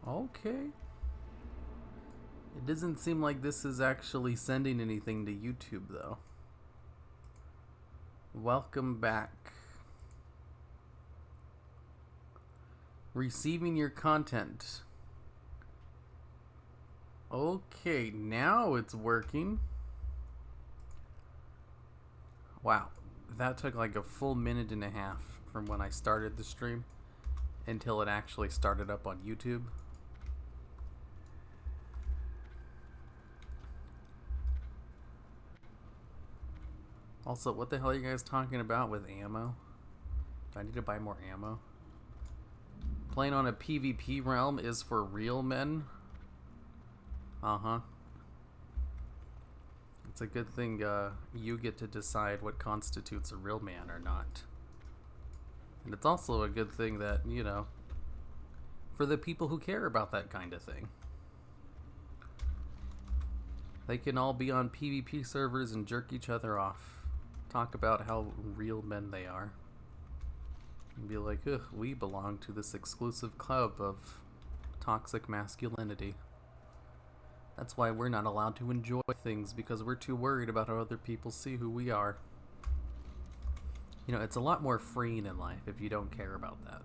Okay. It doesn't seem like this is actually sending anything to YouTube, though. Welcome back. Receiving your content. Okay, now it's working. Wow, that took like a full minute and a half from when I started the stream until it actually started up on YouTube. Also, what the hell are you guys talking about with ammo? Do I need to buy more ammo? Playing on a PvP realm is for real men? Uh-huh. It's a good thing you get to decide what constitutes a real man or not. And it's also a good thing that, you know, for the people who care about that kind of thing. They can all be on PvP servers and jerk each other off. Talk about how real men they are. And be like, ugh, we belong to this exclusive club of toxic masculinity. That's why we're not allowed to enjoy things, because we're too worried about how other people see who we are. You know, it's a lot more freeing in life if you don't care about that.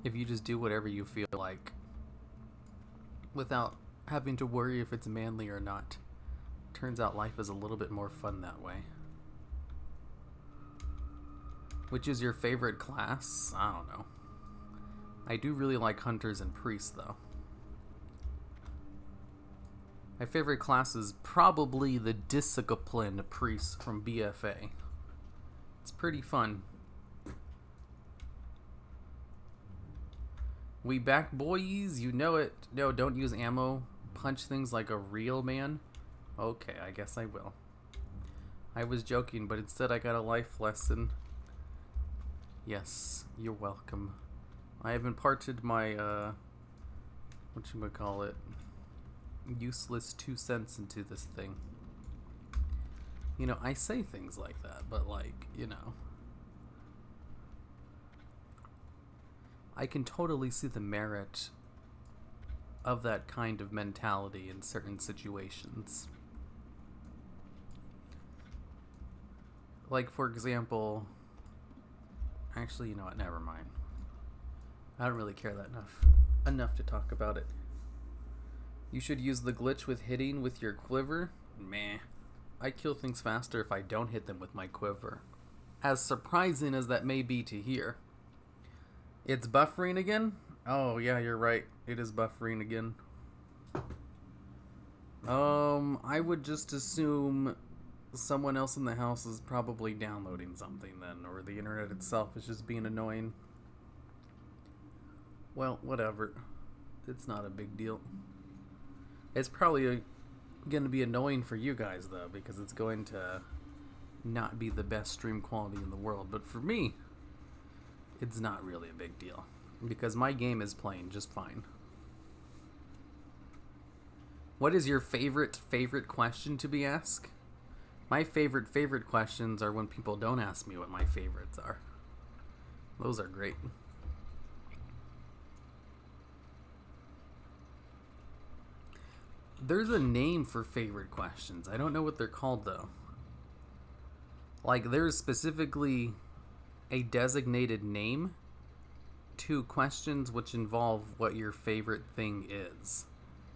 If you just do whatever you feel like, without having to worry if it's manly or not. Turns out life is a little bit more fun that way. Which is your favorite class? I don't know. I do really like hunters and priests, though. My favorite class is probably the disciplined priest from BFA. It's pretty fun. We back, boys. You know it. No, don't use ammo. Punch things like a real man. Okay, I guess I will. I was joking, but instead I got a life lesson. Yes, you're welcome. I have imparted my, whatchamacallit, useless 2 cents into this thing. You know, I say things like that, but like, you know, I can totally see the merit of that kind of mentality in certain situations. Like, for example, actually, you know what, never mind. I don't really care that enough to talk about it. You should use the glitch with hitting with your quiver. Meh. I kill things faster if I don't hit them with my quiver. As surprising as that may be to hear. It's buffering again? Oh, yeah, you're right. It is buffering again. I would just assume someone else in the house is probably downloading something then, or the internet itself is just being annoying. Well, whatever. It's not a big deal. It's probably going to be annoying for you guys, though, because it's going to not be the best stream quality in the world. But for me, it's not really a big deal, because my game is playing just fine. What is your favorite question to be asked? My favorite questions are when people don't ask me what my favorites are. Those are great. There's a name for favorite questions. I don't know what they're called, though. Like, there's specifically a designated name to questions which involve what your favorite thing is.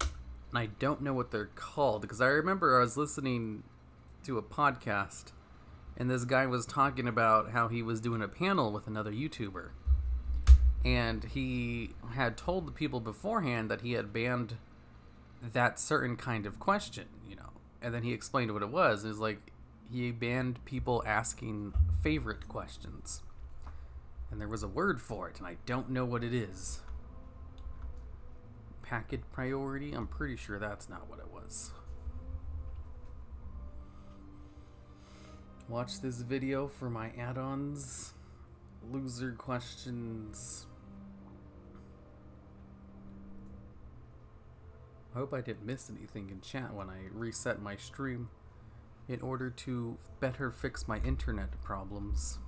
And I don't know what they're called, because I remember I was listening to a podcast, and this guy was talking about how he was doing a panel with another YouTuber. And he had told the people beforehand that he had banned that certain kind of question, you know. And then he explained what it was. It was like he banned people asking favorite questions. And there was a word for it, and I don't know what it is. Packet priority? I'm pretty sure that's not what it was. Watch this video for my add-ons. Loser questions. I hope I didn't miss anything in chat when I reset my stream in order to better fix my internet problems.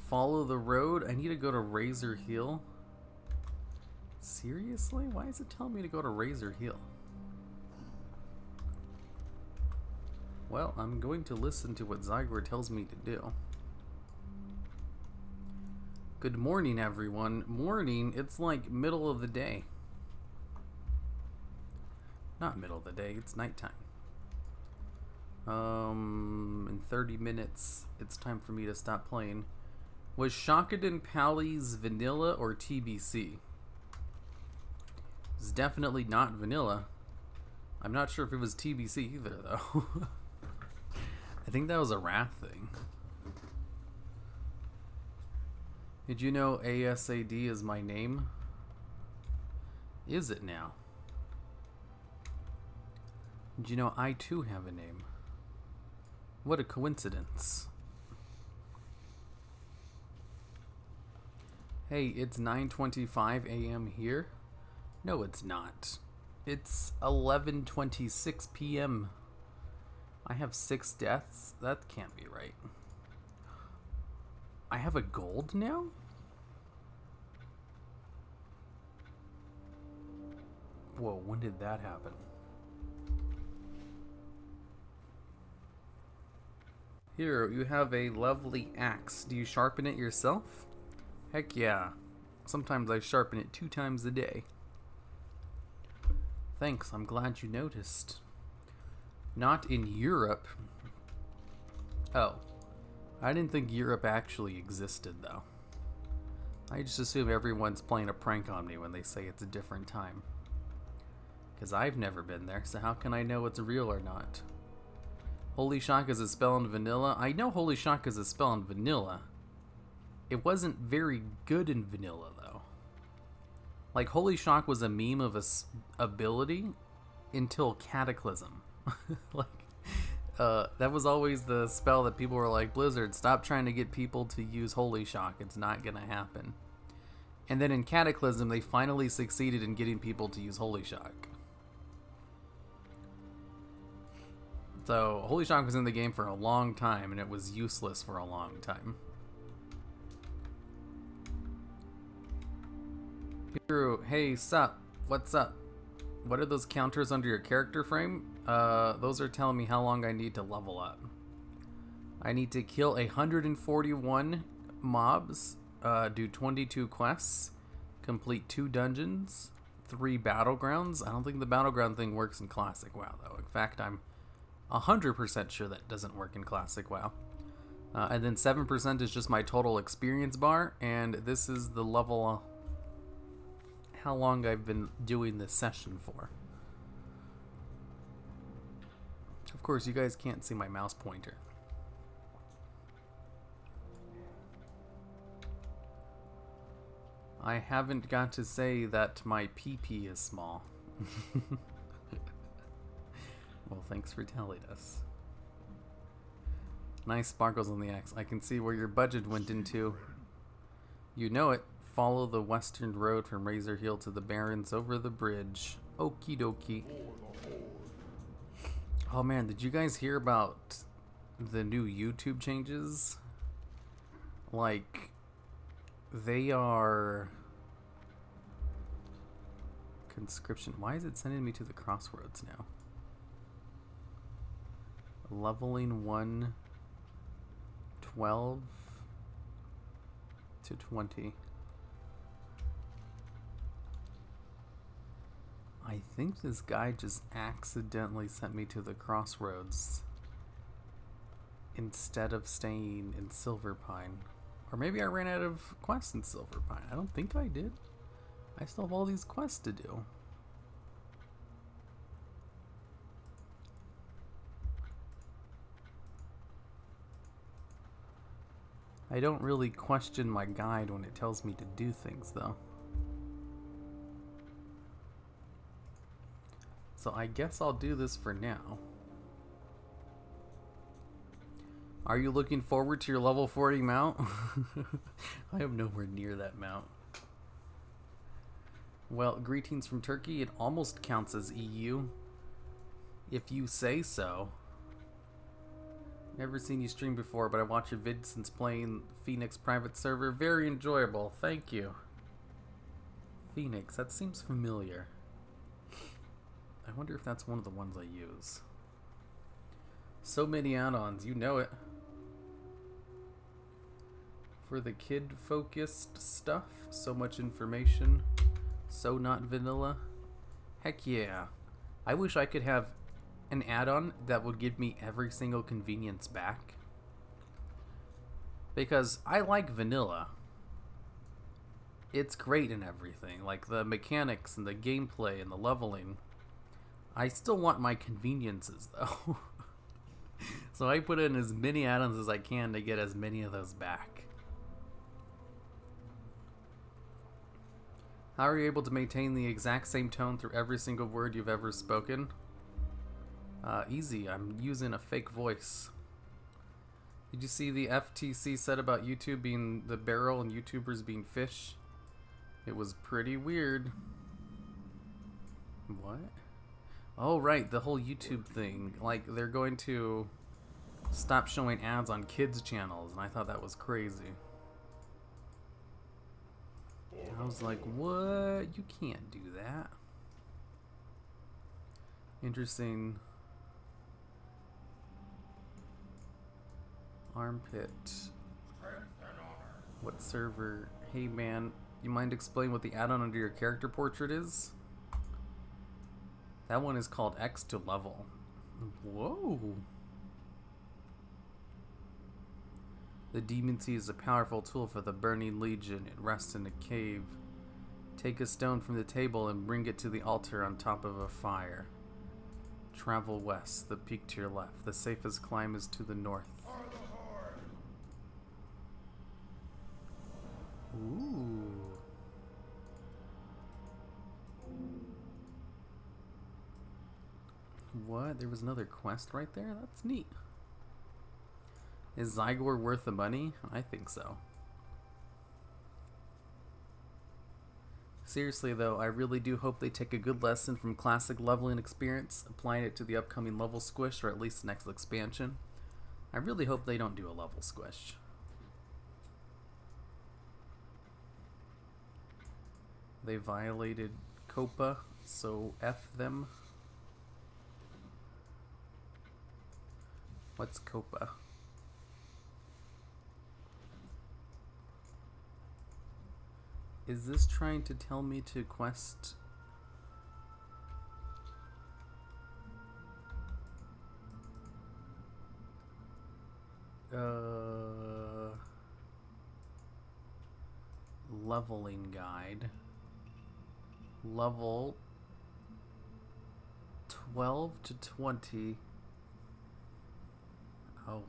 Follow the road. I need to go to Razor Hill. Seriously? Why is it telling me to go to Razor Hill? Well, I'm going to listen to what Zygor tells me to do. Good morning, everyone. Morning, it's like middle of the day. Not middle of the day, it's nighttime. In 30 minutes, it's time for me to stop playing. Was Shakaden Pally's vanilla or TBC? It's definitely not vanilla. I'm not sure if it was TBC either, though. I think that was a Wrath thing. Did you know ASAD is my name? Is it now? Did you know I too have a name? What a coincidence. Hey, it's 9:25 a.m. here. No, it's not. It's 11:26 p.m. I have 6 deaths? That can't be right. I have a gold now? Whoa, when did that happen? Here, you have a lovely axe. Do you sharpen it yourself? Heck yeah. Sometimes I sharpen it 2 times a day. Thanks, I'm glad you noticed. Not in Europe. Oh. I didn't think Europe actually existed, though. I just assume everyone's playing a prank on me when they say it's a different time. Because I've never been there, so how can I know it's real or not? Holy Shock is a spell in vanilla. I know Holy Shock is a spell in vanilla. It wasn't very good in vanilla, though. Like, Holy Shock was a meme of a ability until Cataclysm. That was always the spell that people were like, Blizzard, stop trying to get people to use Holy Shock. It's not gonna happen. And then in Cataclysm, they finally succeeded in getting people to use Holy Shock. So, Holy Shock was in the game for a long time, and it was useless for a long time. Hero, hey, sup? What's up? What are those counters under your character frame? Those are telling me how long I need to level up. I need to kill 141 mobs, do 22 quests, complete 2 dungeons, 3 battlegrounds. I don't think the battleground thing works in Classic WoW, though. In fact, I'm 100% sure that doesn't work in Classic WoW. And then 7% is just my total experience bar, and this is the level, how long I've been doing this session for. Of course, you guys can't see my mouse pointer. I haven't got to say that my PP is small. Well, thanks for telling us. Nice sparkles on the axe. I can see where your budget went into. You know it. Follow the western road from Razor Hill to the Barrens over the bridge. Okie dokie. Oh man, did you guys hear about the new YouTube changes? Like, they are... Conscription. Why is it sending me to the crossroads now? Leveling 1, 12 to 20. I think this guy just accidentally sent me to the crossroads instead of staying in Silverpine. Or maybe I ran out of quests in Silverpine. I don't think I did. I still have all these quests to do. I don't really question my guide when it tells me to do things, though. So I guess I'll do this for now. Are you looking forward to your level 40 mount? I am nowhere near that mount. Well, greetings from Turkey. It almost counts as EU. If you say so. Never seen you stream before, but I watch your vid since playing Phoenix private server. Very enjoyable. Thank you. Phoenix, that seems familiar. I wonder if that's one of the ones I use. So many add-ons, you know it. For the kid-focused stuff, so much information, so not vanilla. Heck yeah. I wish I could have an add-on that would give me every single convenience back. Because I like vanilla. It's great in everything, like the mechanics and the gameplay and the leveling. I still want my conveniences though. So I put in as many add-ons as I can to get as many of those back. How are you able to maintain the exact same tone through every single word you've ever spoken? Easy. I'm using a fake voice. Did you see the FTC said about YouTube being the barrel and YouTubers being fish? It was pretty weird. What? Oh, right. The whole YouTube thing. Like, they're going to stop showing ads on kids' channels, and I thought that was crazy. I was like, what? You can't do that. Interesting. Armpit. What server? Hey man, you mind explain what the add-on under your character portrait is? That one is called X to level. Whoa. The Demon Sea is a powerful tool for the Burning Legion. It rests in a cave. Take a stone from the table and bring it to the altar on top of a fire. Travel west, the peak to your left. The safest climb is to the north. Ooh. What? There was another quest right there? That's neat. Is Zygor worth the money? I think so. Seriously though, I really do hope they take a good lesson from classic leveling experience, applying it to the upcoming level squish, or at least the next expansion. I really hope they don't do a level squish. They violated COPA, so F them. What's COPA? Is this trying to tell me to quest? Leveling guide. Level 12 to 20. Oh.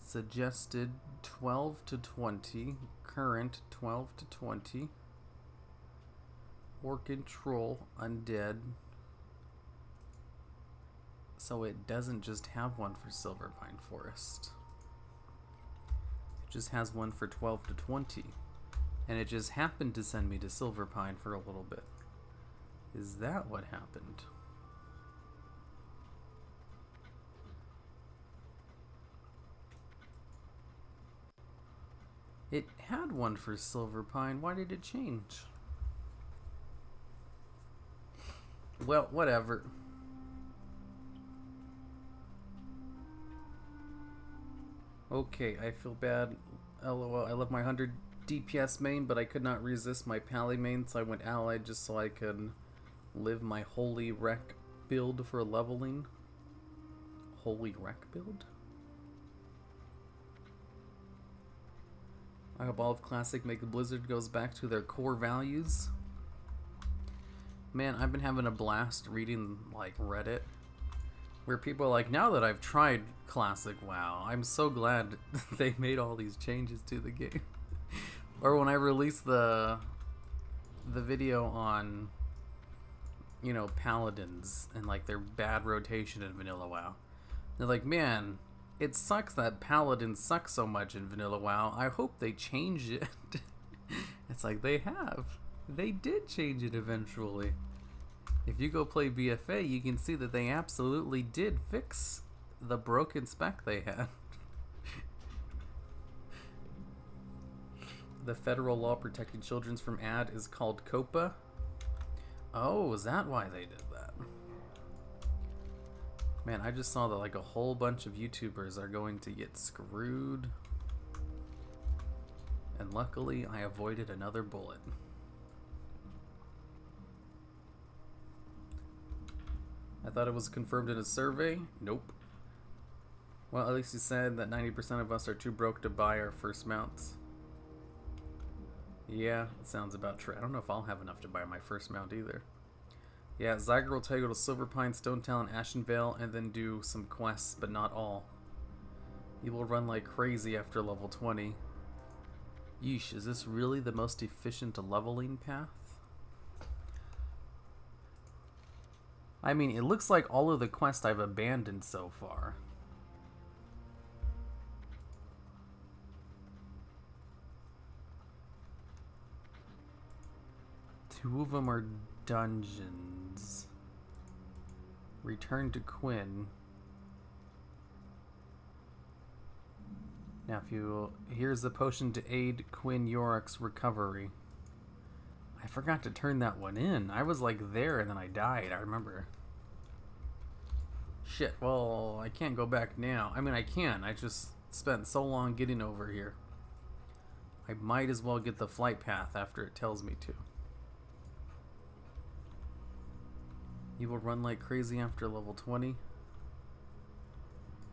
Suggested 12 to 20. Current 12 to 20. Or control undead. So it doesn't just have one for Silverpine Forest. It just has one for 12 to 20. And it just happened to send me to Silverpine for a little bit. Is that what happened? It had one for Silverpine. Why did it change? Well, whatever. Okay, I feel bad. LOL, I love my 100 DPS main, but I could not resist my Pally main, so I went allied just so I could live my Holy Wreck build for leveling. Holy Wreck build? I hope all of Classic Make Blizzard goes back to their core values. Man, I've been having a blast reading, like, Reddit, where people are like, now that I've tried Classic WoW, I'm so glad they made all these changes to the game. Or when I released the video on, you know, Paladins and, like, their bad rotation in Vanilla WoW. They're like, man, it sucks that Paladins suck so much in Vanilla WoW. I hope they change it. It's like, they have. They did change it eventually. If you go play BFA, you can see that they absolutely did fix the broken spec they had. The federal law protecting children from ad is called COPA. Oh, is that why they did that? Man, I just saw that like a whole bunch of YouTubers are going to get screwed. And luckily, I avoided another bullet. I thought it was confirmed in a survey. Nope. Well, at least he said that 90% of us are too broke to buy our first mounts. Yeah, it sounds about true. I don't know if I'll have enough to buy my first mount either. Yeah, Zyger will tell you to Silverpine, Stonetown, Ashenvale, and then do some quests, but not all. You will run like crazy after level 20. Yeesh, is this really the most efficient leveling path? I mean, it looks like all of the quests I've abandoned so far. Two of them are dungeons. Return to Quinn. Now, if you... Here's the potion to aid Quinn Yorick's recovery. I forgot to turn that one in. I was like there and then I died, I remember. Shit, well, I can't go back now. I mean, I can. I just spent so long getting over here. I might as well get the flight path after it tells me to. You will run like crazy after level 20.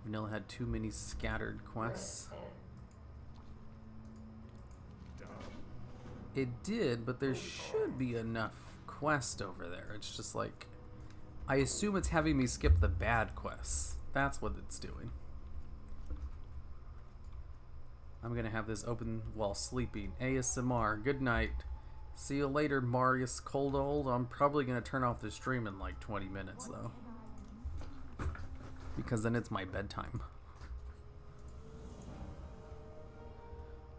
Vanilla had too many scattered quests. It did, but there should be enough quest over there. It's just like, I assume it's having me skip the bad quests. That's what it's doing. I'm gonna have this open while sleeping. ASMR, good night. See you later, Marius Cold Old. I'm probably gonna turn off the stream in like 20 minutes though, because then it's my bedtime.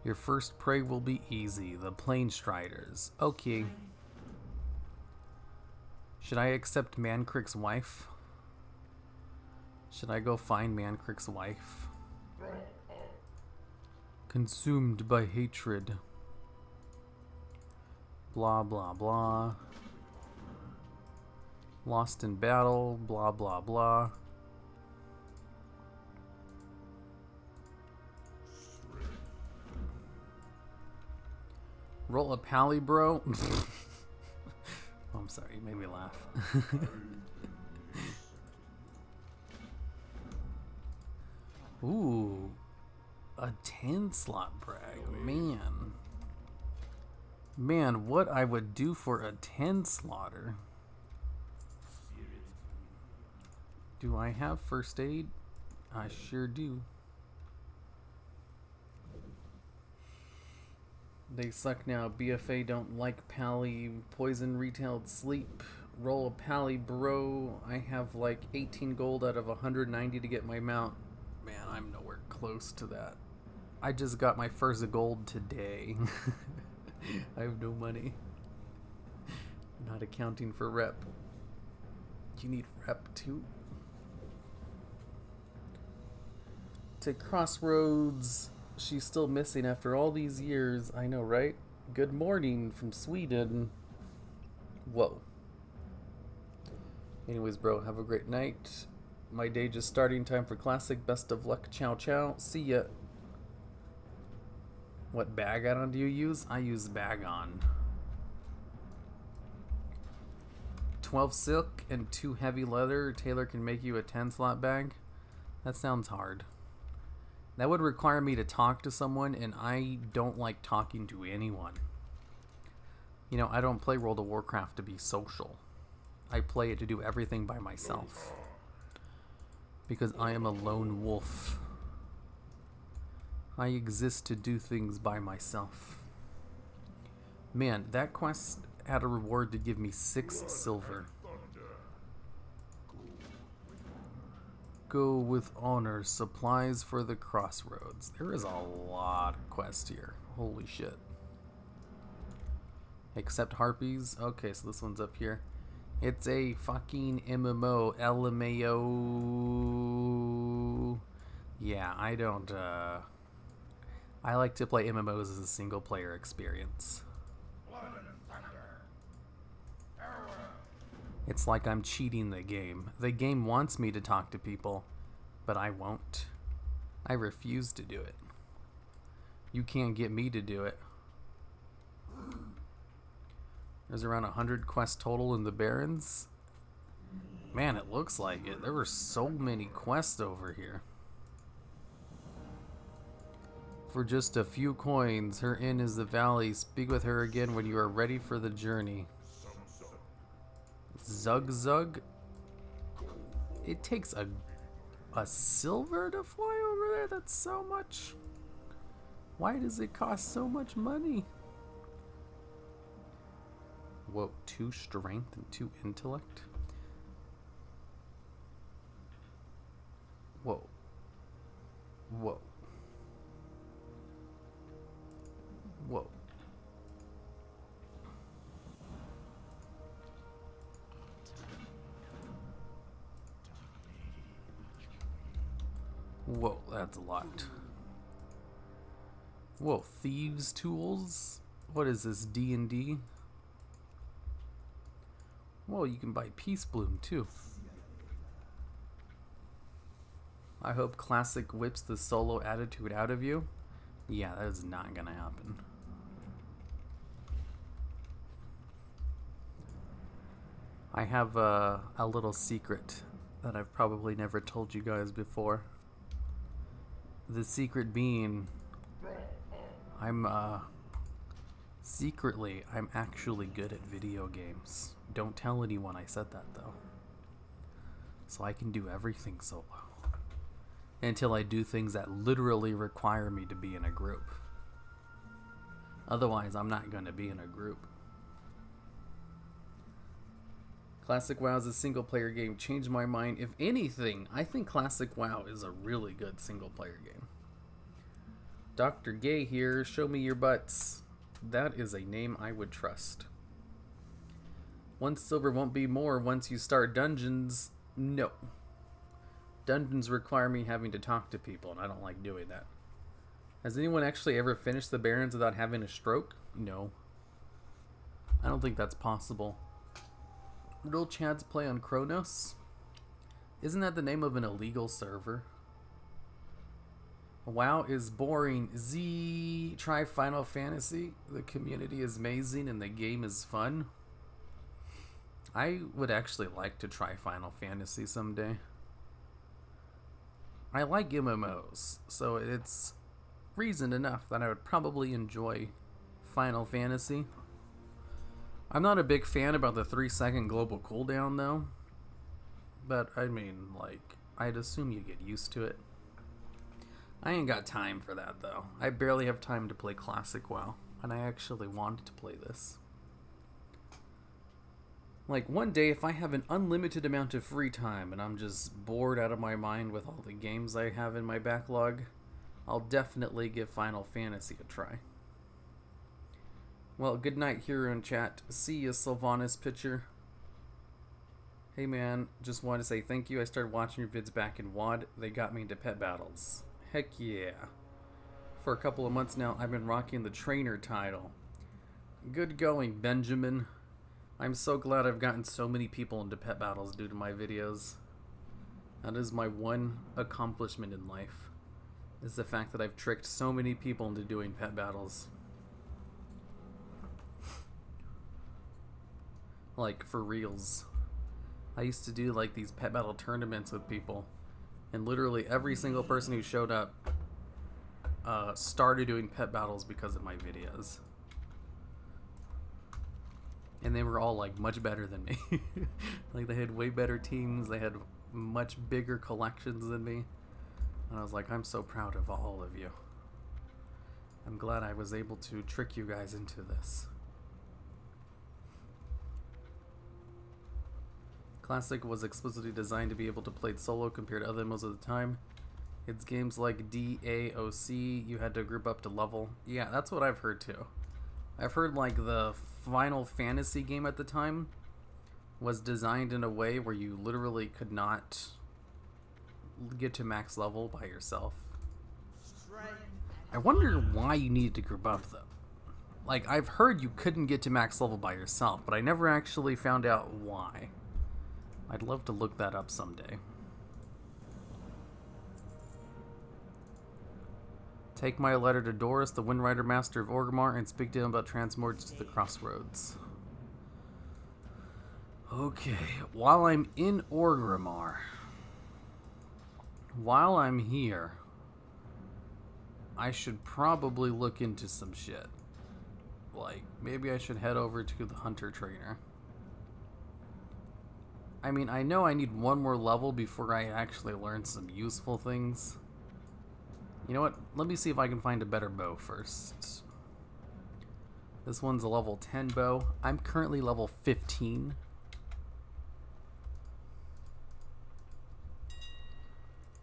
Your first prey will be easy, the Plane Striders. Okay. Should I accept Mancrick's wife? Should I go find Mancrick's wife? Consumed by hatred. Blah, blah, blah. Lost in battle, blah, blah, blah. Roll a pally, bro. Oh, I'm sorry, you made me laugh. Ooh, a 10 slot brag, man. Man, what I would do for a 10 slotter. Do I have first aid? I sure do. They suck now. BFA don't like pally. Poison retailed sleep. Roll a pally, bro. I have like 18 gold out of 190 to get my mount. Man, I'm nowhere close to that. I just got my first gold today. I have no money. Not accounting for rep. You need rep too? To Crossroads. She's still missing after all these years. I know, right? Good morning from Sweden. Whoa. Anyways, bro, have a great night. My day just starting. Time for classic. Best of luck. Ciao, ciao. See ya. What bag add-on do you use? I use Bag-On. 12 silk and 2 heavy leather. Taylor can make you a 10 slot bag. That sounds hard. That would require me to talk to someone, and I don't like talking to anyone. You know, I don't play World of Warcraft to be social. I play it to do everything by myself. Because I am a lone wolf. I exist to do things by myself. Man, that quest had a reward to give me 6 silver. Go with honor. Supplies for the Crossroads. There is a lot of quests here. Holy shit. Accept harpies. Okay, so this one's up here. It's a fucking MMO. LMAO. Yeah, I don't I like to play MMOs as a single player experience. It's like I'm cheating the game. The game wants me to talk to people, but I won't. I refuse to do it. You can't get me to do it. There's around 100 quests total in the Barrens. Man, it looks like it. There were so many quests over here. For just a few coins, her inn is the valley. Speak with her again when you are ready for the journey. Zug Zug? It takes a silver to fly over there? That's so much. Why does it cost so much money? Whoa, 2 strength and 2 intellect? Whoa. Whoa. Whoa. Whoa, that's a lot. Whoa, thieves' tools? What is this, D&D? Whoa, you can buy Peace Bloom too. I hope Classic whips the solo attitude out of you. Yeah, that is not gonna happen. I have a little secret that I've probably never told you guys before. The secret being, secretly, I'm actually good at video games. Don't tell anyone I said that though. So I can do everything solo. Until I do things that literally require me to be in a group. Otherwise, I'm not going to be in a group. Classic WoW is a single player game. Changed my mind. If anything, I think Classic WoW is a really good single player game. Dr. Gay here. Show me your butts. That is a name I would trust. 1 silver won't be more once you start dungeons. No. Dungeons require me having to talk to people, and I don't like doing that. Has anyone actually ever finished the Barrens without having a stroke? No. I don't think that's possible. Real Chads play on Kronos? Isn't that the name of an illegal server? WoW is boring. Z, try Final Fantasy. The community is amazing and the game is fun. I would actually like to try Final Fantasy someday. I like MMOs, so it's reason enough that I would probably enjoy Final Fantasy. I'm not a big fan about the 3-second global cooldown though, but I mean, like, I'd assume you get used to it. I ain't got time for that though. I barely have time to play Classic WoW, and I actually wanted to play this. Like, one day, if I have an unlimited amount of free time and I'm just bored out of my mind with all the games I have in my backlog, I'll definitely give Final Fantasy a try. Well, good night here in chat. See ya, Sylvanas Pitcher. Hey man, just wanted to say thank you. I started watching your vids back in WoD. They got me into pet battles. Heck yeah. For a couple of months now, I've been rocking the trainer title. Good going, Benjamin. I'm so glad I've gotten so many people into pet battles due to my videos. That is my one accomplishment in life, is the fact that I've tricked so many people into doing pet battles. Like, for reals. I used to do like these pet battle tournaments with people, and literally every single person who showed up started doing pet battles because of my videos. And they were all like much better than me. Like, they had way better teams, they had much bigger collections than me. And I was like, I'm so proud of all of you. I'm glad I was able to trick you guys into this. Classic was explicitly designed to be able to play it solo compared to other most of the time. It's games like DAOC, you had to group up to level. Yeah, that's what I've heard too. I've heard like the Final Fantasy game at the time was designed in a way where you literally could not get to max level by yourself. I wonder why you needed to group up, though. Like, I've heard you couldn't get to max level by yourself, but I never actually found out why. I'd love to look that up someday. Take my letter to Doris, the Windrider Master of Orgrimmar, and speak to him about transports to the crossroads. Okay, while I'm in Orgrimmar, while I'm here, I should probably look into some shit. Like, maybe I should head over to the Hunter Trainer. I mean, I know I need one more level before I actually learn some useful things. You know what? Let me see if I can find a better bow first. This one's a level 10 bow. I'm currently level 15.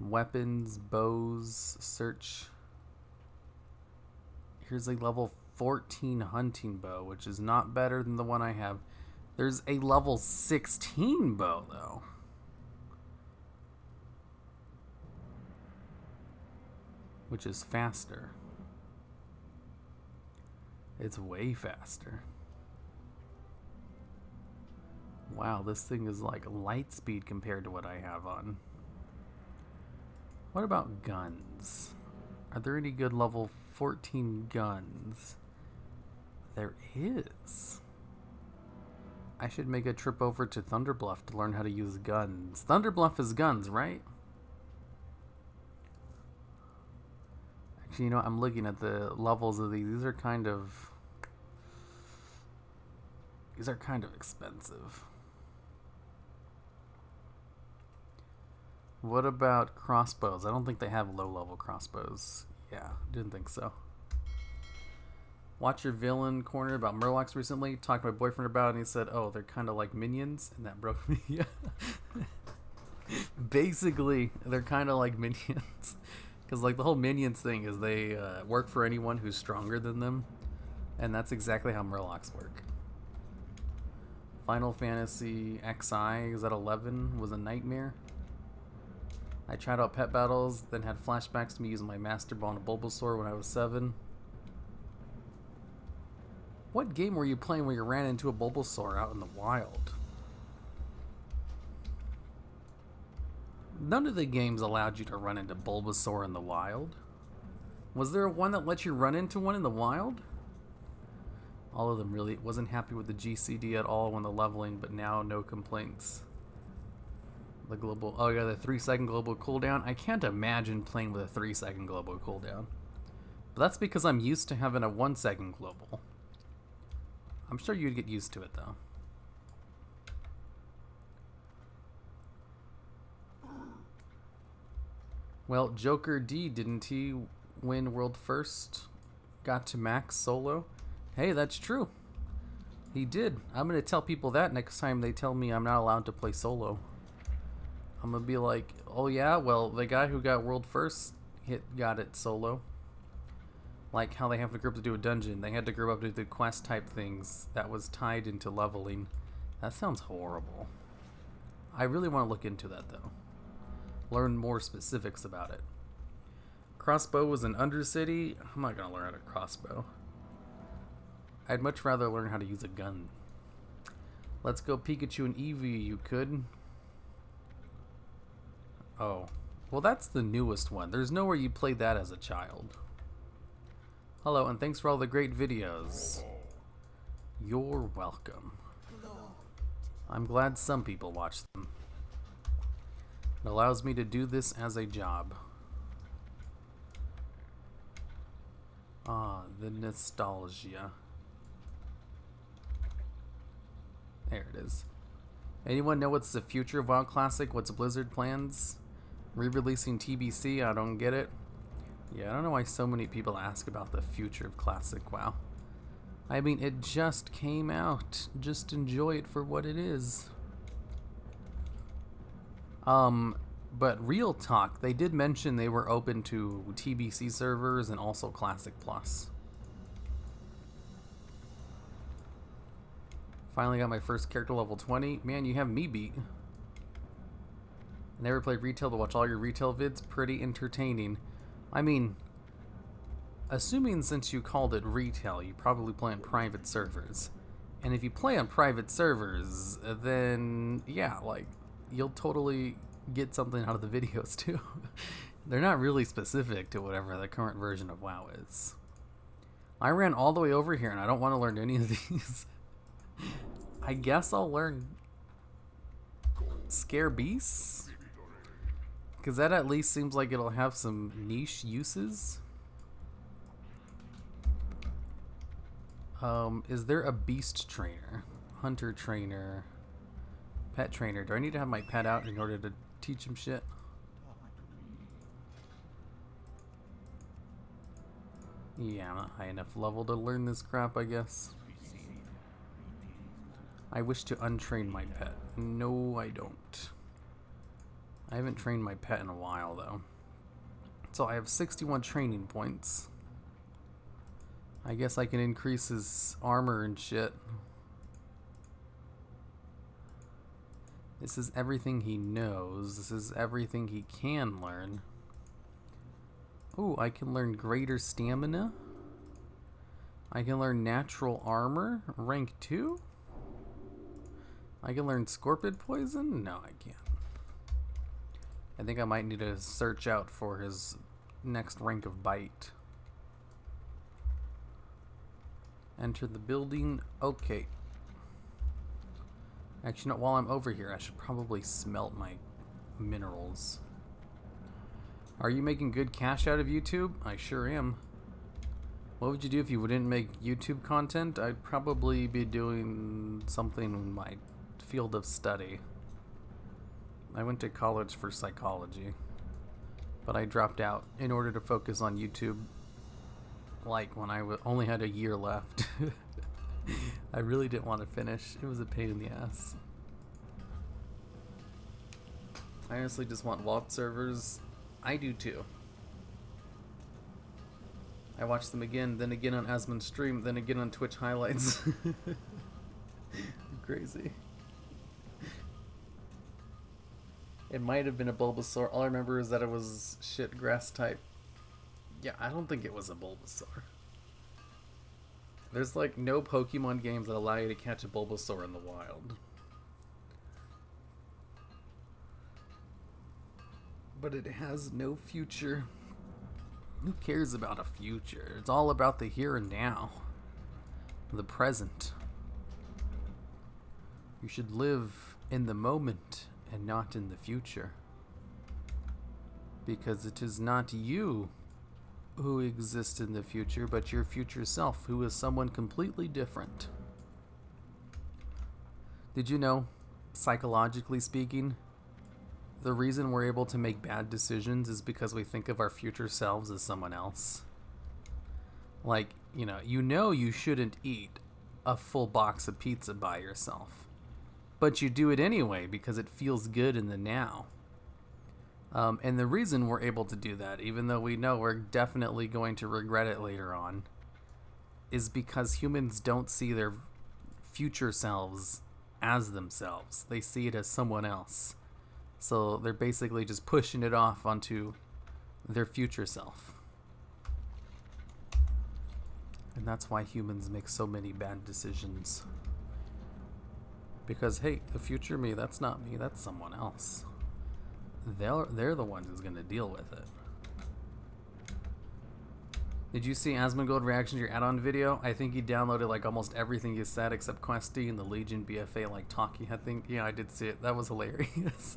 Weapons, bows, search. Here's a level 14 hunting bow, which is not better than the one I have. There's a level 16 bow, though. Which is faster. It's way faster. Wow, this thing is like light speed compared to what I have on. What about guns? Are there any good level 14 guns? There is. I should make a trip over to Thunderbluff to learn how to use guns. Thunderbluff is guns, right? Actually, you know, I'm looking at the levels of these. These are kind of expensive. What about crossbows? I don't think they have low-level crossbows. Yeah, didn't think so. Watch your villain corner about Murlocs recently. Talked to my boyfriend about it, and he said, oh, they're kind of like minions, and that broke me. Yeah. Basically, they're kind of like minions. Because like the whole minions thing is they work for anyone who's stronger than them. And that's exactly how Murlocs work. Final Fantasy XI, is that 11? Was a nightmare. I tried out pet battles, then had flashbacks to me using my Master Ball and a Bulbasaur when I was 7. What game were you playing where you ran into a Bulbasaur out in the wild? None of the games allowed you to run into Bulbasaur in the wild. Was there one that let you run into one in the wild? All of them really. Wasn't happy with the GCD at all when the leveling, but now no complaints. The global, oh yeah, the 3-second global cooldown. I can't imagine playing with a 3-second global cooldown. But that's because I'm used to having a 1-second global. I'm sure you'd get used to it though. Well, Joker D, didn't he win world first? Got to max solo? Hey, that's true. He did. I'm going to tell people that next time they tell me I'm not allowed to play solo. I'm going to be like, oh yeah, well, the guy who got world first got it solo. Like how they have to group to do a dungeon. They had to group up to do quest type things that was tied into leveling. That sounds horrible. I really want to look into that though. Learn more specifics about it. Crossbow was an Undercity. I'm not going to learn how to crossbow. I'd much rather learn how to use a gun. Let's go Pikachu and Eevee, you could. Oh. Well, that's the newest one. There's nowhere you played that as a child. Hello, and thanks for all the great videos. You're welcome. I'm glad some people watch them. It allows me to do this as a job. Ah, the nostalgia. There it is. Anyone know what's the future of WoW Classic? What's Blizzard plans? Re-releasing TBC? I don't get it. Yeah, I don't know why so many people ask about the future of Classic WoW. I mean, it just came out. Just enjoy it for what it is. But real talk, they did mention they were open to TBC servers and also Classic Plus. Finally got my first character level 20. Man, you have me beat. Never played retail, but watch all your retail vids. Pretty entertaining. I mean, assuming since you called it retail, you probably play on private servers. And if you play on private servers, then yeah, like, you'll totally get something out of the videos too. They're not really specific to whatever the current version of WoW is. I ran all the way over here and I don't want to learn any of these. I guess I'll learn Scare Beasts, because that at least seems like it'll have some niche uses. Is there a beast trainer? Hunter trainer? Pet trainer? Do I need to have my pet out in order to teach him shit? Yeah, I'm not high enough level to learn this crap, I guess. I wish to untrain my pet. No, I don't. I haven't trained my pet in a while, though. So I have 61 training points. I guess I can increase his armor and shit. This is everything he knows. This is everything he can learn. Ooh, I can learn greater stamina. I can learn natural armor, rank 2. I can learn scorpion poison? No, I can't. I think I might need to search out for his next rank of bite. Enter the building. Okay. Actually, no, while I'm over here, I should probably smelt my minerals. Are you making good cash out of YouTube? I sure am. What would you do if you wouldn't make YouTube content? I'd probably be doing something in my field of study. I went to college for psychology, but I dropped out in order to focus on YouTube, like when I only had a year left. I really didn't want to finish. It was a pain in the ass. I honestly just want vault servers. I do too. I watch them again, then again on Asmon's stream, then again on Twitch highlights. Crazy. It might have been a Bulbasaur. All I remember is that it was shit grass type. Yeah, I don't think it was a Bulbasaur. There's like no Pokemon games that allow you to catch a Bulbasaur in the wild. But it has no future. Who cares about a future? It's all about the here and now. The present. You should live in the moment and not in the future. Because it is not you who exists in the future, but your future self, who is someone completely different. Did you know, psychologically speaking, the reason we're able to make bad decisions is because we think of our future selves as someone else? Like, you know you shouldn't eat a full box of pizza by yourself, but you do it anyway because it feels good in the now. And the reason we're able to do that, even though we know we're definitely going to regret it later on, is because humans don't see their future selves as themselves. They see it as someone else. So they're basically just pushing it off onto their future self. And that's why humans make so many bad decisions. Because, hey, the future me, that's not me, that's someone else. They're the ones who's going to deal with it. Did you see Asmongold reaction to your add-on video? I think he downloaded like almost everything you said except Questy and the Legion BFA like talking. I think, yeah, I did see it. That was hilarious.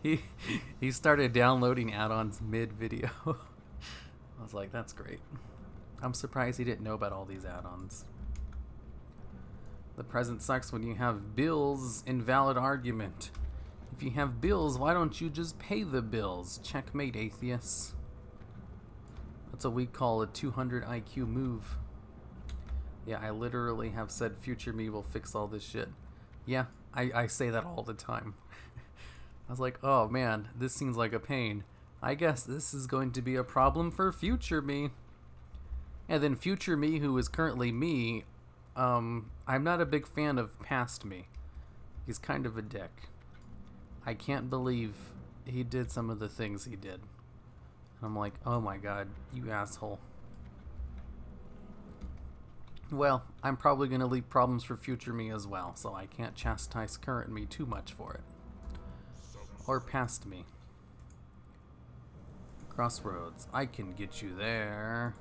he started downloading add-ons mid-video. I was like, that's great. I'm surprised he didn't know about all these add-ons. The present sucks when you have bills. Invalid argument. If you have bills, why don't you just pay the bills? Checkmate, atheists. That's what we call a 200 IQ move. Yeah, I literally have said future me will fix all this shit. Yeah, I say that all the time. I was like, oh man, this seems like a pain. I guess this is going to be a problem for future me. And then future me, who is currently me, I'm not a big fan of past me. He's kind of a dick. I can't believe he did some of the things he did. I'm like, oh my god, you asshole. Well, I'm probably going to leave problems for future me as well, so I can't chastise current me too much for it. Or past me. Crossroads. I can get you there.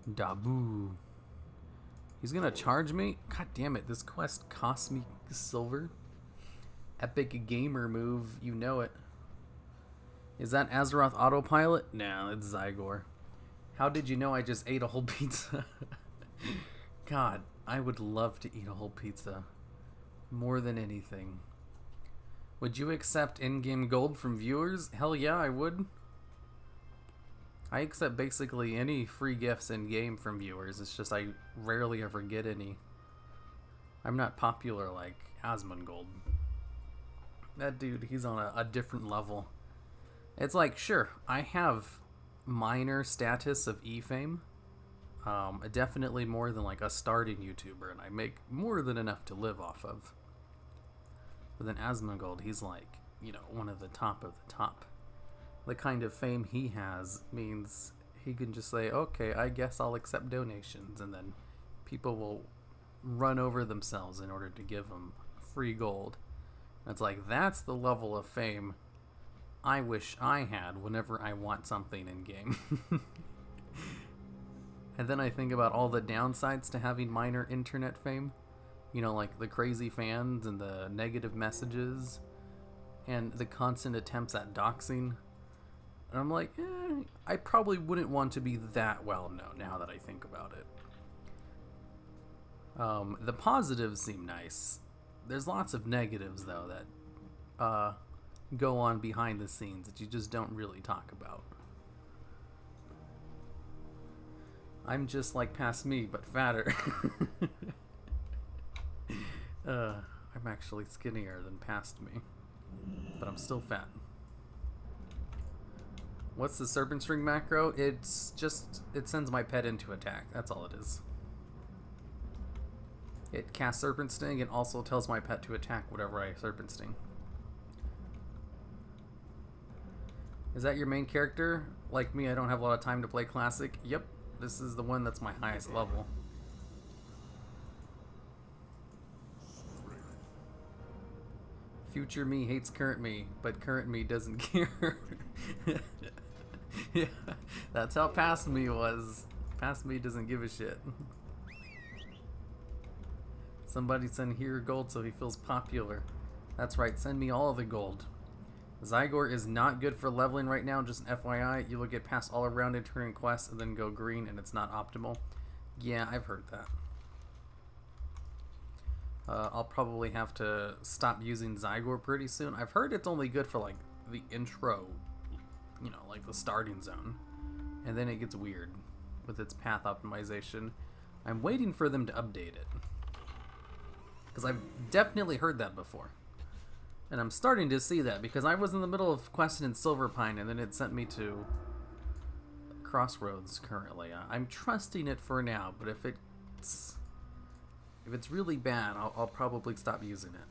Dabu. He's going to charge me? God damn it, this quest costs me silver. Epic gamer move, you know it. Is that Azeroth autopilot? No, it's Zygor. How did you know I just ate a whole pizza? God, I would love to eat a whole pizza. More than anything. Would you accept in-game gold from viewers? Hell yeah, I would. I accept basically any free gifts in-game from viewers. It's just I rarely ever get any. I'm not popular like Asmongold. That dude, he's on a different level. It's like, sure, I have minor status of e-fame. Definitely more than like a starting YouTuber, and I make more than enough to live off of. But then Asmongold, he's like, you know, one of the top of the top. The kind of fame he has means he can just say, okay, I guess I'll accept donations, and then people will run over themselves in order to give him free gold. And it's like, that's the level of fame I wish I had whenever I want something in game. And then I think about all the downsides to having minor internet fame. You know, like the crazy fans and the negative messages and the constant attempts at doxing. And I'm like, I probably wouldn't want to be that well known now that I think about it. The positives seem nice. There's lots of negatives, though, that go on behind the scenes that you just don't really talk about. I'm just like past me, but fatter. I'm actually skinnier than past me, but I'm still fat. What's the serpent string macro? It's just, it sends my pet into attack. That's all it is. It casts serpent sting and also tells my pet to attack whatever I serpent sting. Is that your main character? Like me, I don't have a lot of time to play classic. Yep, this is the one that's my highest level. Future me hates current me, but current me doesn't care. Yeah, that's how past me was. Past me doesn't give a shit. Somebody send here gold so he feels popular. That's right, send me all of the gold. Zygor is not good for leveling right now, just an FYI. You will get past all around and turn in quests and then go green and it's not optimal. Yeah, I've heard that. I'll probably have to stop using Zygor pretty soon. I've heard it's only good for like the intro, you know, like the starting zone. And then it gets weird with its path optimization. I'm waiting for them to update it, because I've definitely heard that before. And I'm starting to see that, because I was in the middle of questing in Silverpine and then it sent me to Crossroads currently. I'm trusting it for now, but if it's really bad, I'll probably stop using it.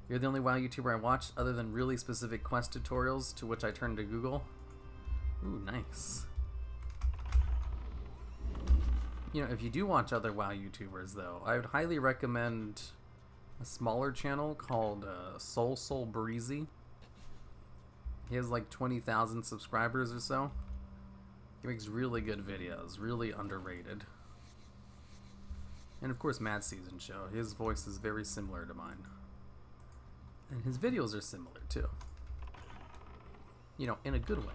You're the only WoW YouTuber I watch other than really specific quest tutorials, to which I turn to Google. Ooh, nice. You know, if you do watch other WoW YouTubers, though, I would highly recommend a smaller channel called Soul Breezy. He has like 20,000 subscribers or so. He makes really good videos, really underrated. And of course, Mad Season Show. His voice is very similar to mine. And his videos are similar too. You know, in a good way.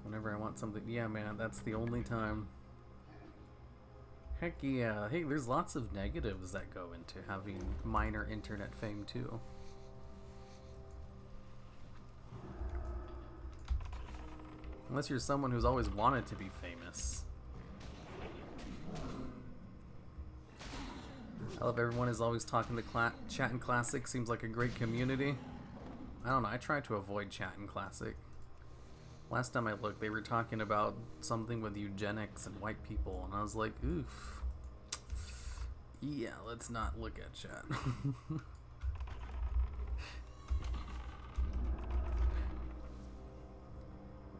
Whenever I want something, yeah, man, that's the only time. Heck yeah. Hey, there's lots of negatives that go into having minor internet fame too. Unless you're someone who's always wanted to be famous. I love everyone is always talking to chat in Classic. Seems like a great community. I don't know, I try to avoid chat in Classic. Last time I looked, they were talking about something with eugenics and white people, and I was like, oof. Yeah, let's not look at chat.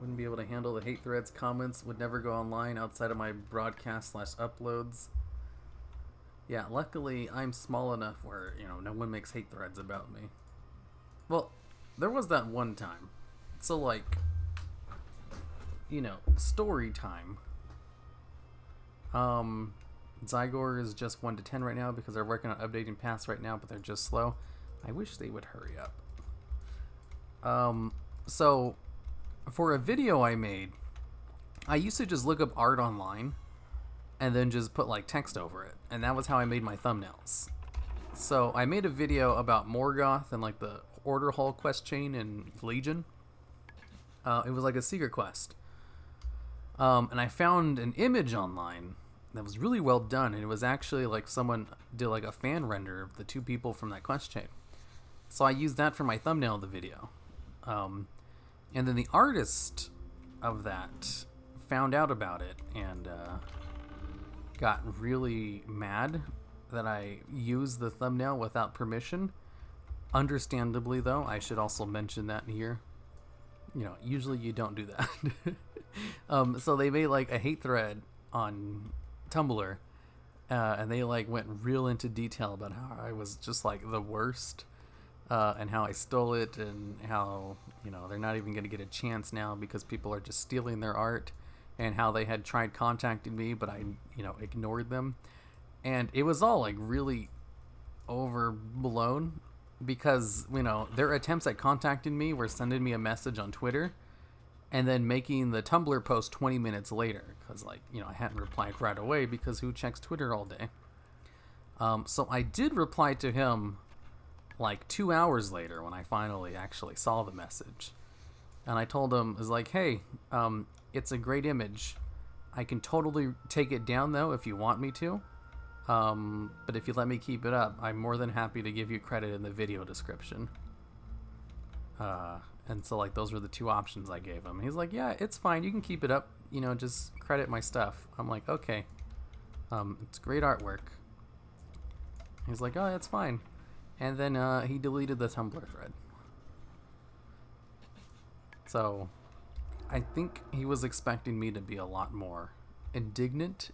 Wouldn't be able to handle the hate threads. Comments would never go online outside of my broadcast / uploads. Yeah, luckily I'm small enough where, no one makes hate threads about me. Well, there was that one time. So, like, story time. Zygor is just 1 to 10 right now because they're working on updating paths right now, but they're just slow. I wish they would hurry up. So, for a video I made, I used to just look up art online and then just put, like, text over it. And that was how I made my thumbnails. So, I made a video about Morgoth and, like, the Order Hall quest chain in Legion. It was like a secret quest. And I found an image online that was really well done, and it was actually like someone did like a fan render of the 2 people from that quest chain. So I used that for my thumbnail of the video. And then the artist of that found out about it and got really mad that I used the thumbnail without permission. Understandably, though, I should also mention that here. Usually you don't do that. So they made like a hate thread on Tumblr, and they like went real into detail about how I was just like the worst, and how I stole it, and how they're not even going to get a chance now because people are just stealing their art, and how they had tried contacting me but I ignored them, and it was all like really overblown. Because, their attempts at contacting me were sending me a message on Twitter and then making the Tumblr post 20 minutes later. Because, I hadn't replied right away because who checks Twitter all day? So I did reply to him, like, 2 hours later when I finally actually saw the message. And I told him, hey, it's a great image. I can totally take it down, though, if you want me to. But if you let me keep it up, I'm more than happy to give you credit in the video description. And so, like, those were the 2 options I gave him. He's like, yeah, it's fine. You can keep it up. Just credit my stuff. I'm like, okay. It's great artwork. He's like, oh, that's fine. And then he deleted the Tumblr thread. So, I think he was expecting me to be a lot more indignant.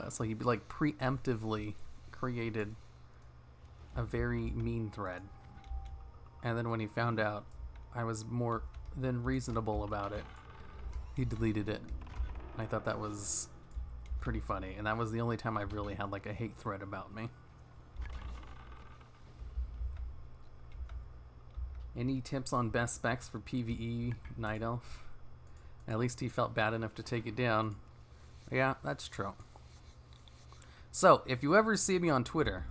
So he like preemptively created a very mean thread, and then when he found out I was more than reasonable about it, he deleted it. I thought that was pretty funny, and that was the only time I really had like a hate thread about me. Any tips on best specs for PvE Night Elf? At least he felt bad enough to take it down. Yeah, that's true. So, if you ever see me on Twitter,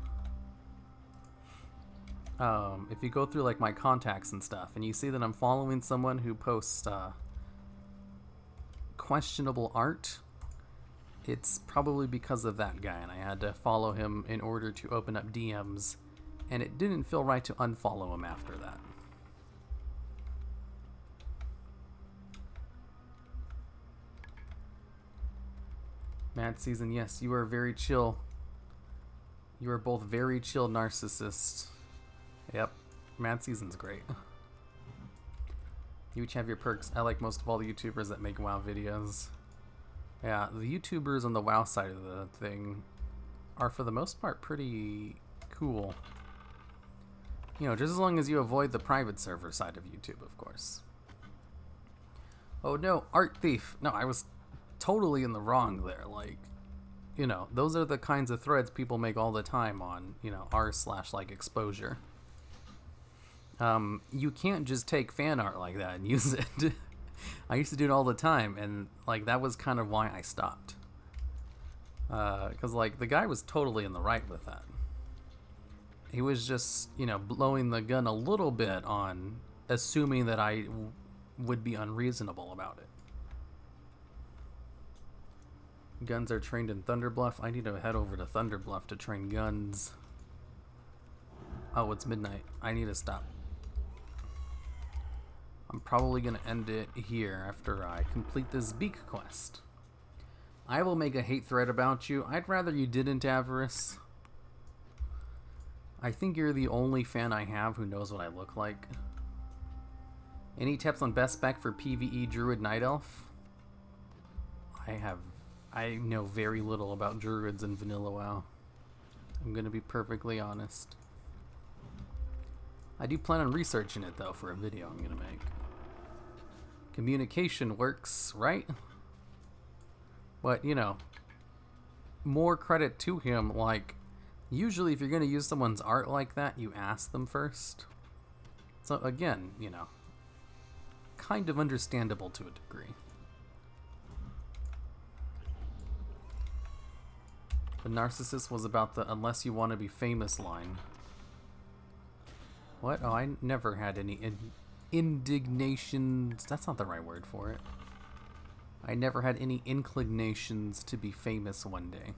if you go through like my contacts and stuff, and you see that I'm following someone who posts questionable art, it's probably because of that guy, and I had to follow him in order to open up DMs, and it didn't feel right to unfollow him after that. Mad Season, yes, you are very chill. You are both very chill narcissists. Yep, Mad Season's great. You each have your perks. I like most of all the YouTubers that make WoW videos. Yeah, the YouTubers on the WoW side of the thing are for the most part pretty cool. Just as long as you avoid the private server side of YouTube, of course. Oh no, art thief. No, I was totally in the wrong there. Like, those are the kinds of threads people make all the time on, r/like exposure. You can't just take fan art like that and use it. I used to do it all the time, and like that was kind of why I stopped. Because like the guy was totally in the right with that. He was just, blowing the gun a little bit on assuming that I would be unreasonable about it. Guns are trained in Thunderbluff. I need to head over to Thunderbluff to train guns. Oh, it's midnight. I need to stop. I'm probably going to end it here after I complete this Beak quest. I will make a hate thread about you. I'd rather you didn't, Avarice. I think you're the only fan I have who knows what I look like. Any tips on best spec for PvE Druid Night Elf? I know very little about Druids in Vanilla WoW. I'm gonna be perfectly honest. I do plan on researching it though for a video I'm gonna make. Communication works, right? But, you know, more credit to him. Like, usually if you're gonna use someone's art like that, you ask them first. So again, you know, kind of understandable to a degree. The narcissist was about the unless you want to be famous line. What? Oh, I never had any indignations. That's not the right word for it. I never had any inclinations to be famous one day.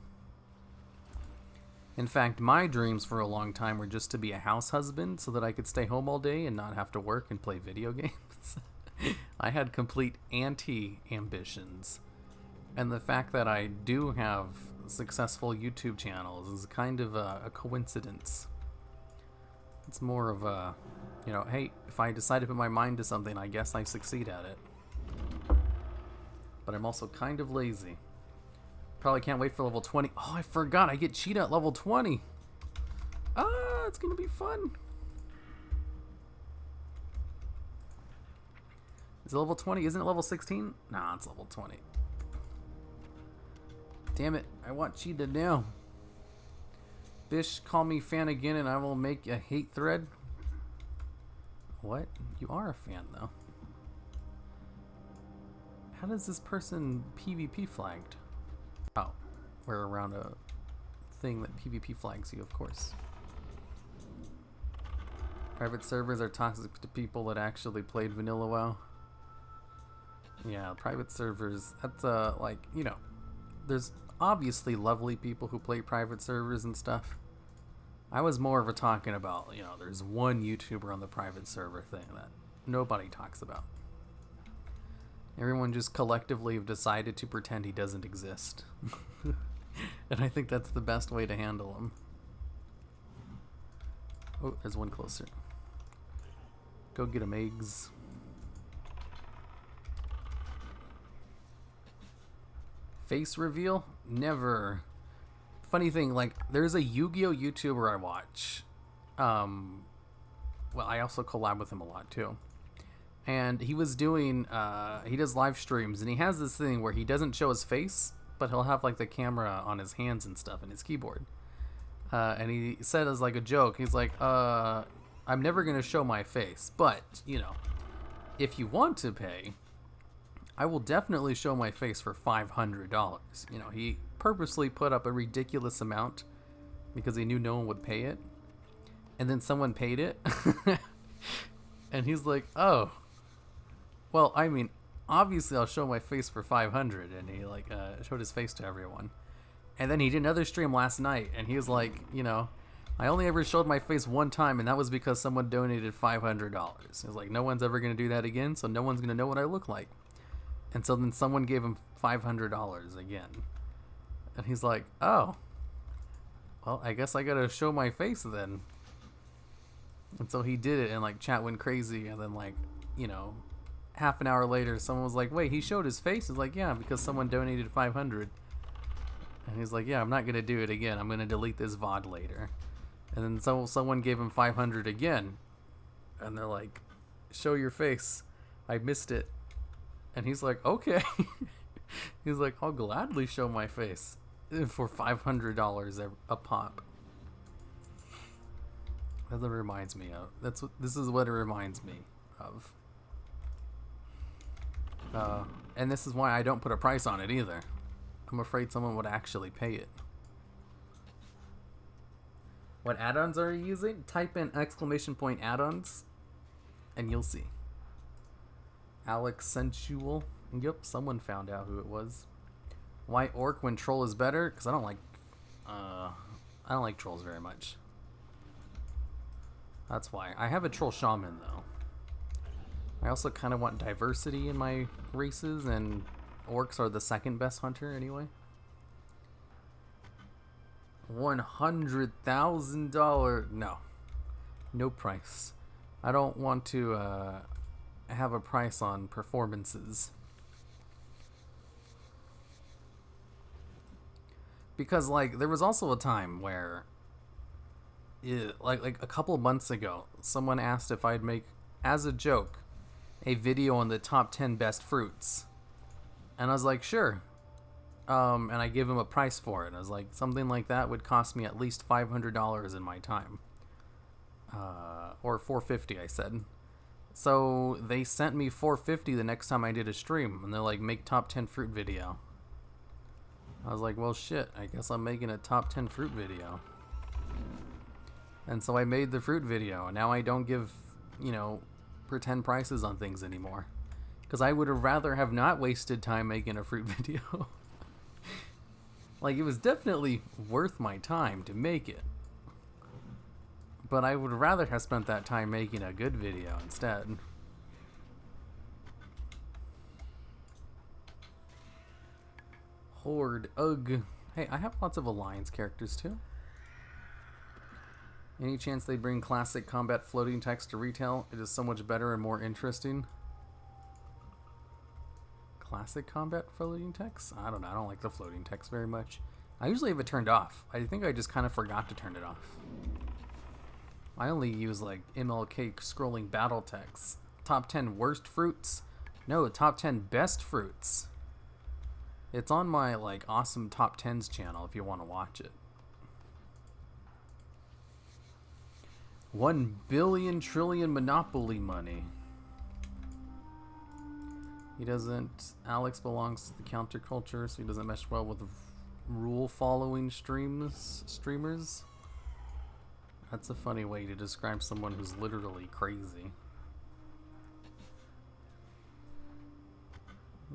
In fact, my dreams for a long time were just to be a house husband so that I could stay home all day and not have to work and play video games. I had complete anti-ambitions. And the fact that I do have successful YouTube channels is kind of a coincidence. It's more of a, you know, hey, if I decide to put my mind to something, I guess I succeed at it. But I'm also kind of lazy. Probably can't wait for level 20. Oh, I forgot. I get cheetah at level 20. Ah, it's going to be fun. Is it level 20? Isn't it level 16? Nah, it's level 20. Damn it. I want cheetah now. Bish, call me fan again and I will make a hate thread. What? You are a fan, though. How does this person PvP flagged? Oh, we're around a thing that PvP flags you, of course. Private servers are toxic to people that actually played Vanilla WoW. Yeah, private servers, that's like, you know, there's obviously lovely people who play private servers and stuff. I was more of a talking about, you know, there's one YouTuber on the private server thing that nobody talks about. Everyone just collectively have decided to pretend he doesn't exist. And I think that's the best way to handle him. Oh, there's one closer. Go get him, eggs. Face reveal? Never. Funny thing, like, there's a Yu-Gi-Oh! YouTuber I watch. Well, I also collab with him a lot, too. And he was doing, he does live streams, and he has this thing where he doesn't show his face, but he'll have, like, the camera on his hands and stuff and his keyboard. And he said as, like, a joke, he's like, I'm never going to show my face, but, you know, if you want to pay, I will definitely show my face for $500. You know, he purposely put up a ridiculous amount because he knew no one would pay it. And then someone paid it. And he's like, oh, well, I mean, obviously I'll show my face for 500. And he like showed his face to everyone. And then he did another stream last night, and he was like, you know, I only ever showed my face one time, and that was because someone donated $500. He was like, no one's ever going to do that again, so no one's going to know what I look like. And so then someone gave him $500 again. And he's like, oh, well, I guess I got to show my face then. And so he did it, and like chat went crazy, and then like, you know, half an hour later, someone was like, wait, he showed his face? He's like, yeah, because someone donated 500. And he's like, yeah, I'm not going to do it again. I'm going to delete this VOD later. And then someone gave him 500 again. And they're like, show your face. I missed it. And he's like, okay. He's like, I'll gladly show my face for $500 a pop. That's what it reminds me of. This is what it reminds me of. And this is why I don't put a price on it either. I'm afraid someone would actually pay it. What add-ons are you using? Type in ! add-ons and you'll see. Alex Sensual. Yep, someone found out who it was. Why orc when troll is better? Because I don't like trolls very much. That's why. I have a troll shaman though. I also kind of want diversity in my races, and orcs are the second best hunter anyway. $100,000. No price. I don't want to have a price on performances. Because, like, there was also a time where, like a couple months ago, someone asked if I'd make, as a joke, a video on the top 10 best fruits. And I was like, sure. And I gave him a price for it. I was like, something like that would cost me at least $500 in my time. Or $450, I said. So they sent me $450 the next time I did a stream. And they're like, make top 10 fruit video. I was like, well, shit, I guess I'm making a top 10 fruit video. And so I made the fruit video, and now I don't give, you know, pretend prices on things anymore. Because I would have rather have not wasted time making a fruit video. Like, it was definitely worth my time to make it. But I would rather have spent that time making a good video instead. Horde. Ugh. Hey, I have lots of Alliance characters too. Any chance they bring classic combat floating text to retail? It is so much better and more interesting. Classic combat floating text? I don't know. I don't like the floating text very much. I usually have it turned off. I think I just kind of forgot to turn it off. I only use like MLK scrolling battle text. Top 10 worst fruits? No, top 10 best fruits. It's on my like awesome top 10s channel if you want to watch it. 1 billion trillion monopoly money. He doesn't. Alex belongs to the counterculture, so he doesn't mesh well with rule following streamers. That's a funny way to describe someone who's literally crazy.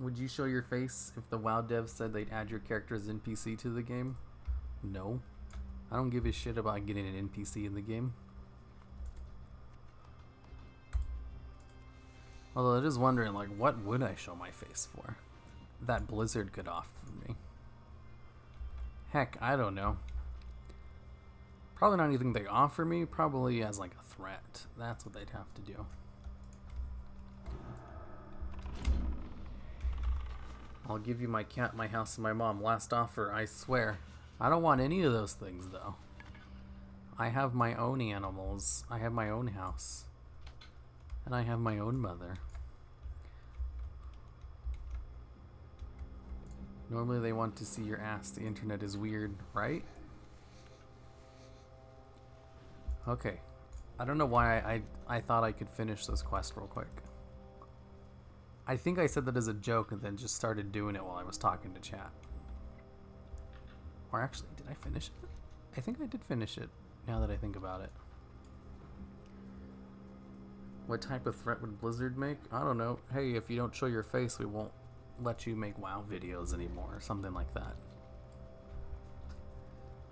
Would you show your face if the WoW devs said they'd add your character as NPC to the game? No. I don't give a shit about getting an NPC in the game. Although I was wondering, like, what would I show my face for? That Blizzard could offer me. Heck, I don't know. Probably not anything they offer me, probably as like a threat. That's what they'd have to do. I'll give you my cat, my house, and my mom. Last offer, I swear. I don't want any of those things, though. I have my own animals. I have my own house. And I have my own mother. Normally they want to see your ass. The internet is weird, right? Okay. I don't know why I thought I could finish this quest real quick. I think I said that as a joke and then just started doing it while I was talking to chat. Or actually, did I finish it? I think I did finish it, now that I think about it. What type of threat would Blizzard make? I don't know. Hey, if you don't show your face, we won't let you make WoW videos anymore, or something like that.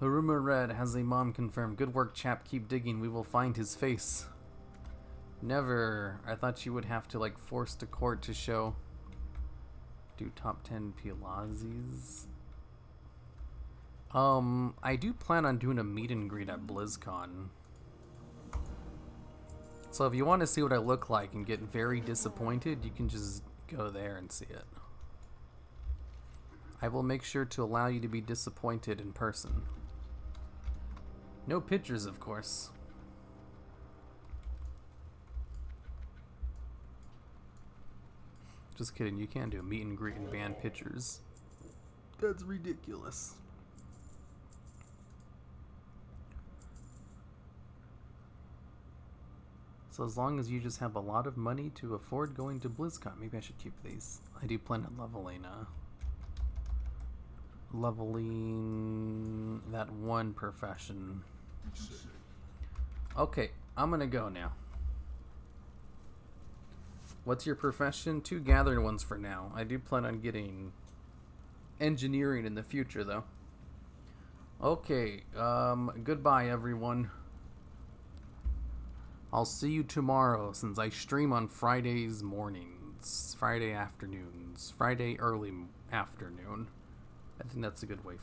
Haruma Red has a mom confirmed. Good work, chap. Keep digging. We will find his face. Never. I thought you would have to, like, force the court to show. Do top 10 Pilazzis. I do plan on doing a meet and greet at BlizzCon. So if you want to see what I look like and get very disappointed, you can just go there and see it. I will make sure to allow you to be disappointed in person. No pictures, of course. Just kidding, you can't do a meet and greet and ban pictures. That's ridiculous. So as long as you just have a lot of money to afford going to BlizzCon, maybe I should keep these. I do plan on leveling that one profession. Okay, I'm gonna go now. What's your profession? 2 gathering ones for now. I do plan on getting engineering in the future, though. Okay, goodbye, everyone. I'll see you tomorrow, since I stream on Fridays mornings, Friday afternoons, Friday early afternoon. I think that's a good way.